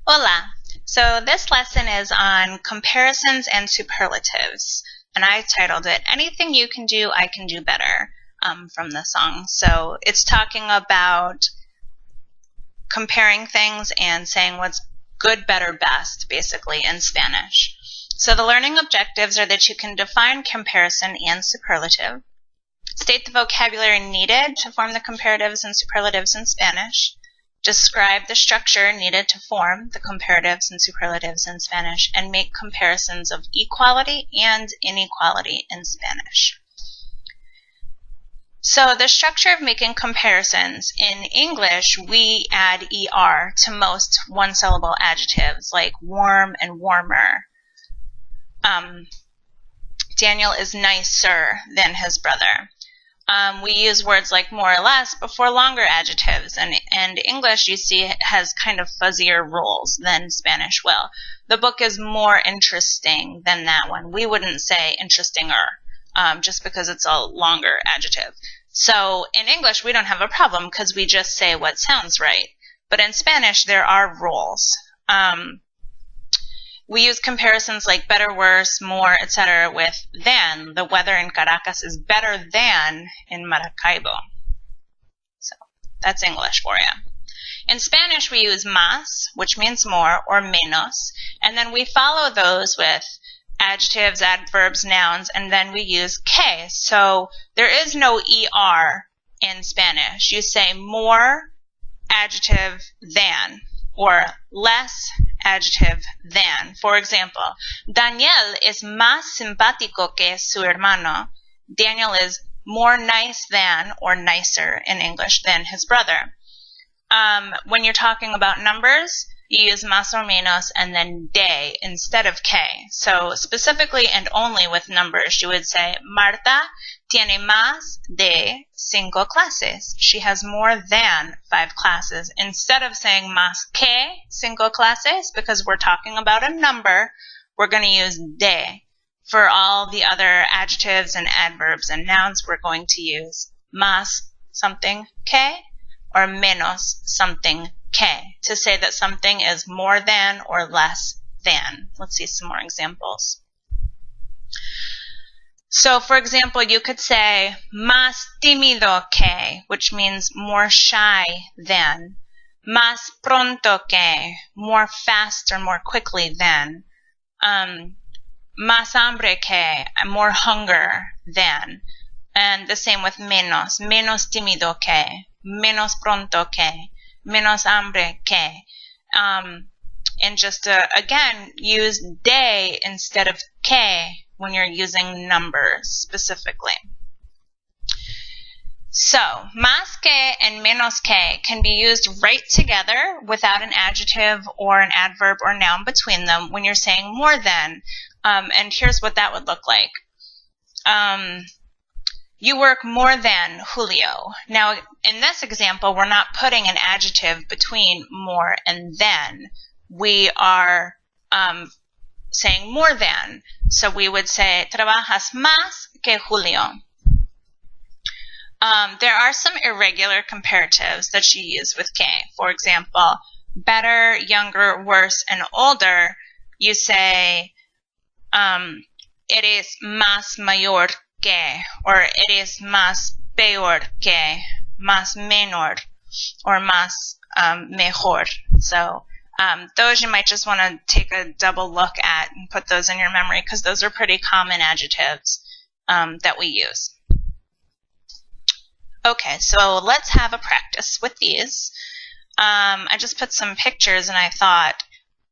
Hola! So this lesson is on comparisons and superlatives, and I titled it, Anything You Can Do, I Can Do Better, from the song. So it's talking about comparing things and saying what's good, better, best, basically, in Spanish. So the learning objectives are that you can define comparison and superlative, state the vocabulary needed to form the comparatives and superlatives in Spanish, describe the structure needed to form the comparatives and superlatives in Spanish, and make comparisons of equality and inequality in Spanish. So the structure of making comparisons, in English, we add ER to most one-syllable adjectives like warm and warmer. Daniel is nicer than his brother. We use words like more or less before longer adjectives, and English, you see, has kind of fuzzier rules than Spanish will. The book is more interesting than that one. We wouldn't say interestinger just because it's a longer adjective. So in English, we don't have a problem because we just say what sounds right. But in Spanish, there are rules. We use comparisons like better, worse, more, etc. with than. The weather in Caracas is better than in Maracaibo. So that's English for you. In Spanish, we use más, which means more, or menos, and then we follow those with adjectives, adverbs, nouns, and then we use que. So there is no ER in Spanish. You say more, adjective, than, or less, adjective, than. For example, Daniel es más simpático que su hermano. Daniel is more nice than, or nicer in English, than his brother. When you're talking about numbers, you use más or menos and then de instead of que. So specifically and only with numbers, you would say, Marta tiene más de 5 clases. She has more than 5 classes. Instead of saying más que 5 clases, because we're talking about a number, we're going to use de. For all the other adjectives and adverbs and nouns, we're going to use más something que or menos something que to say that something is more than or less than. Let's see some more examples. So, for example, you could say más tímido que, which means more shy than. Más pronto que, more fast or more quickly than. Más hambre que, more hunger than. And the same with menos. Menos tímido que, menos pronto que, menos hambre que. And just again, use de instead of que when you're using numbers specifically. So, más que and menos que can be used right together without an adjective or an adverb or noun between them when you're saying more than. And here's what that would look like. You work more than Julio. Now, in this example, we're not putting an adjective between more and than. We are saying more than. So we would say, trabajas más que Julio. There are some irregular comparatives that you use with que. For example, better, younger, worse, and older, you say, it is más mayor que, or it is más peor que, más menor, or más mejor. So those you might just want to take a double look at and put those in your memory because those are pretty common adjectives that we use. Okay, so let's have a practice with these. I just put some pictures and I thought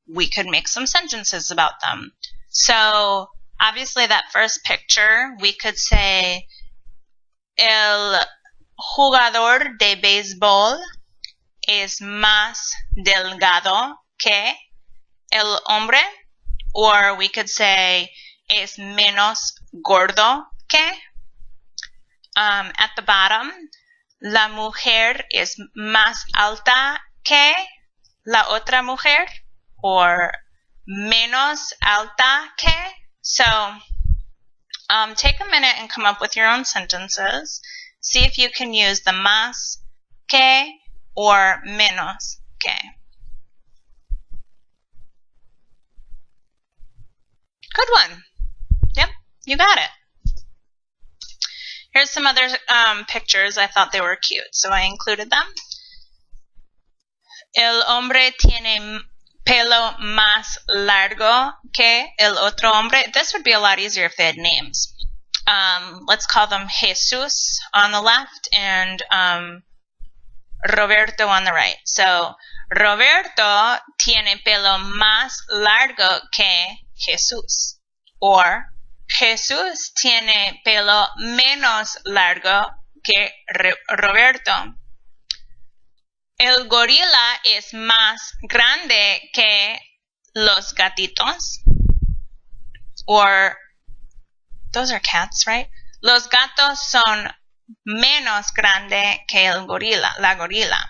we could make some sentences about them. So obviously that first picture, we could say, el jugador de béisbol es más delgado que el hombre, or we could say es menos gordo que. At the bottom, la mujer es más alta que la otra mujer, or menos alta que. So take a minute and come up with your own sentences. See if you can use the más que or menos que. Good one. Yep, you got it. Here's some other pictures. I thought they were cute, so I included them. El hombre tiene pelo más largo que el otro hombre. This would be a lot easier if they had names. Let's call them Jesus on the left and Roberto on the right. So, Roberto tiene pelo más largo que Jesús. Or, Jesús tiene pelo menos largo que Roberto. El gorila es más grande que los gatitos. Or, those are cats, right? Los gatos son menos grande que el gorila, la gorila.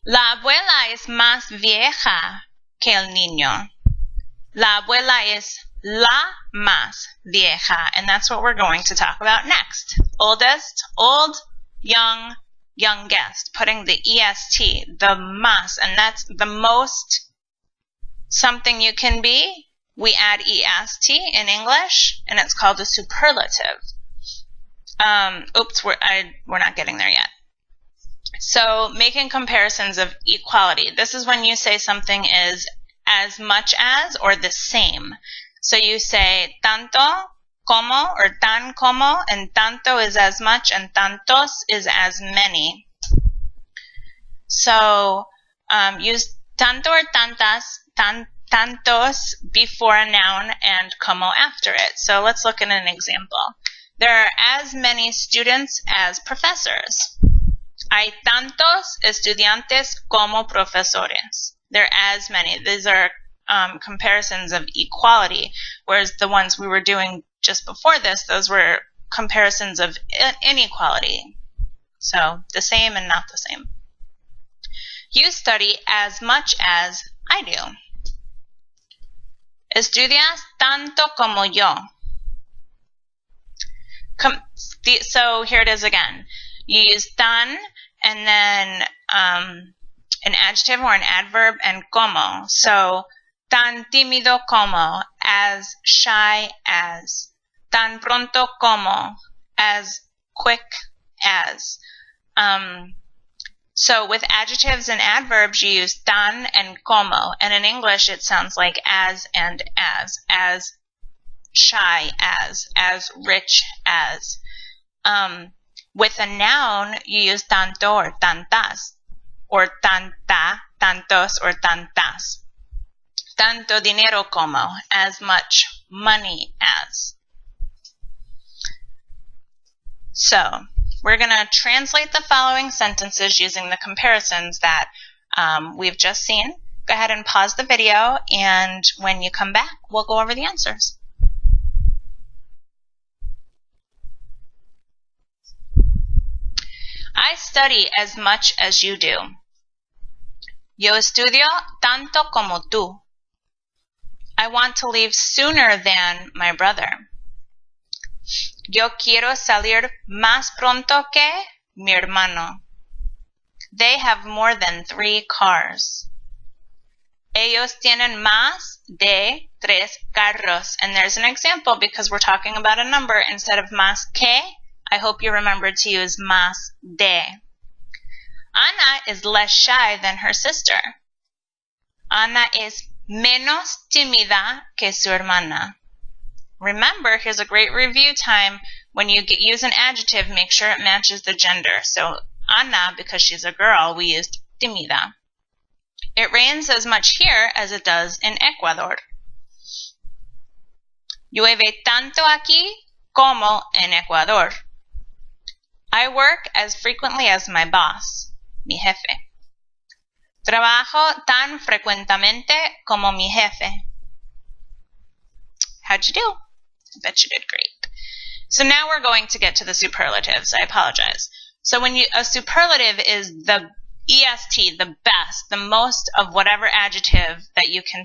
La abuela es más vieja que el niño. La abuela es la más vieja, and that's what we're going to talk about next. Oldest, old, young, youngest. Putting the EST, the más, and that's the most something you can be. We add EST in English, and it's called a superlative. Oops, we're not getting there yet. So, making comparisons of equality. This is when you say something is as much as or the same. So you say tanto como or tan como, and tanto is as much, and tantos is as many. So, use tanto or tantas, tantos before a noun and como after it. So let's look at an example. There are as many students as professors. Hay tantos estudiantes como profesores. There are as many. These are comparisons of equality, whereas the ones we were doing just before this, those were comparisons of inequality. So the same and not the same. You study as much as I do. Estudias tanto como yo. So here it is again. You use tan and then an adjective or an adverb and como. So tan tímido como, as shy as. Tan pronto como, as quick as. So with adjectives and adverbs, you use tan and como. And in English, it sounds like as and as shy as rich as. With a noun, you use tanto or tantas, or tanta, tantos, or tantas. Tanto dinero como, as much money as. So, we're going to translate the following sentences using the comparisons that we've just seen. Go ahead and pause the video, and when you come back, we'll go over the answers. I study as much as you do. Yo estudio tanto como tú. I want to leave sooner than my brother. Yo quiero salir más pronto que mi hermano. They have more than 3 cars. Ellos tienen más de 3 carros. And there's an example because we're talking about a number instead of más que. I hope you remembered to use más de. Ana is less shy than her sister. Ana es menos tímida que su hermana. Remember, here's a great review time. When you use an adjective, make sure it matches the gender. So, Ana, because she's a girl, we used tímida. It rains as much here as it does in Ecuador. Llueve tanto aquí como en Ecuador. I work as frequently as my boss, mi jefe. Trabajo tan frecuentemente como mi jefe. How'd you do? I bet you did great. So now we're going to get to the superlatives. I apologize. So when a superlative is the EST, the best, the most of whatever adjective that you can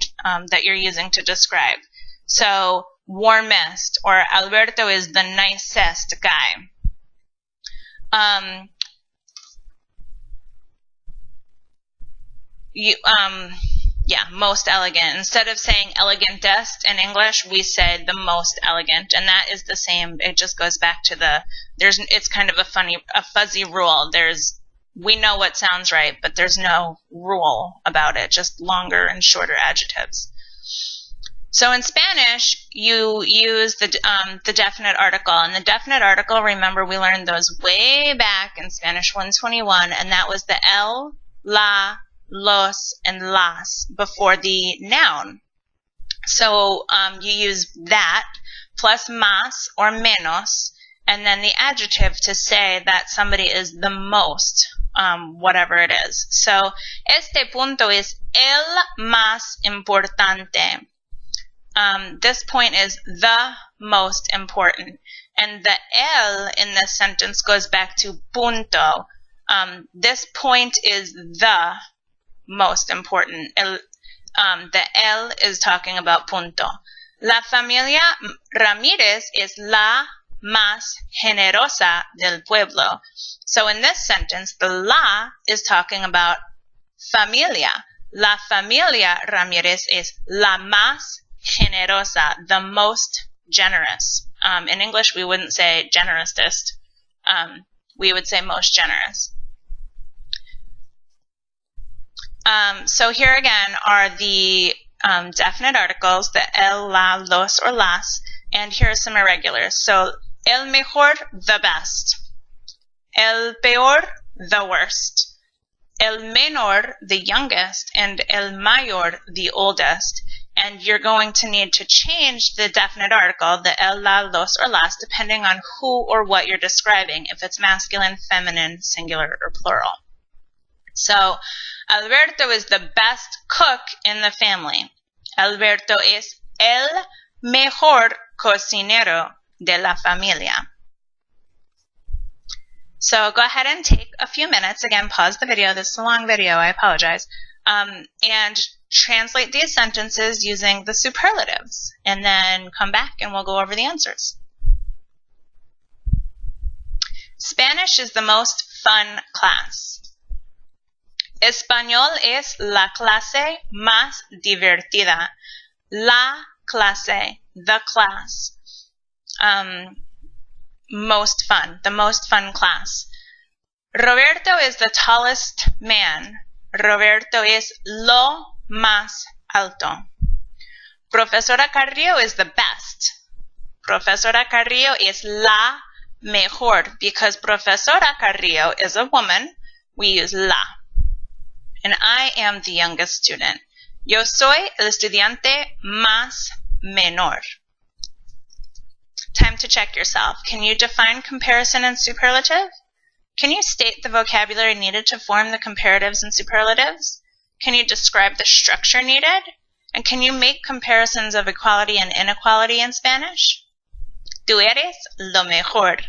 that you're using to describe. So warmest, or Alberto is the nicest guy. Yeah, most elegant. Instead of saying elegantest in English, we say the most elegant, and that is the same. It just goes back to it's kind of a fuzzy rule. We know what sounds right, but there's no rule about it, just longer and shorter adjectives. So in Spanish, you use the definite article, and the definite article, remember we learned those way back in Spanish 121, and that was the el, la, los, and las before the noun. So you use that plus más or menos, and then the adjective to say that somebody is the most, whatever it is. So este punto es el más importante. This point is the most important. And the el in this sentence goes back to punto. This point is the most important. The el is talking about punto. La familia Ramírez es la más generosa del pueblo. So in this sentence, the la is talking about familia. La familia Ramírez es la más generosa, the most generous. In English, we wouldn't say generousest. We would say most generous. So here again are the definite articles, the el, la, los, or las, and here are some irregulars. So el mejor, the best. El peor, the worst. El menor, the youngest, and el mayor, the oldest. And you're going to need to change the definite article, the el, la, los, or las, depending on who or what you're describing, if it's masculine, feminine, singular, or plural. So Alberto is the best cook in the family. Alberto es el mejor cocinero de la familia. So go ahead and take a few minutes. Again, pause the video. This is a long video. I apologize. And translate these sentences using the superlatives. And then come back and we'll go over the answers. Spanish is the most fun class. Español es la clase más divertida. La clase, the class. Most fun, the most fun class. Roberto is the tallest man. Roberto es lo más alto. Profesora Carrillo is the best. Profesora Carrillo es la mejor. Because Profesora Carrillo is a woman, we use la. And I am the youngest student. Yo soy el estudiante más menor. Time to check yourself. Can you define comparison and superlative? Can you state the vocabulary needed to form the comparatives and superlatives? Can you describe the structure needed? And can you make comparisons of equality and inequality in Spanish? Tú eres lo mejor.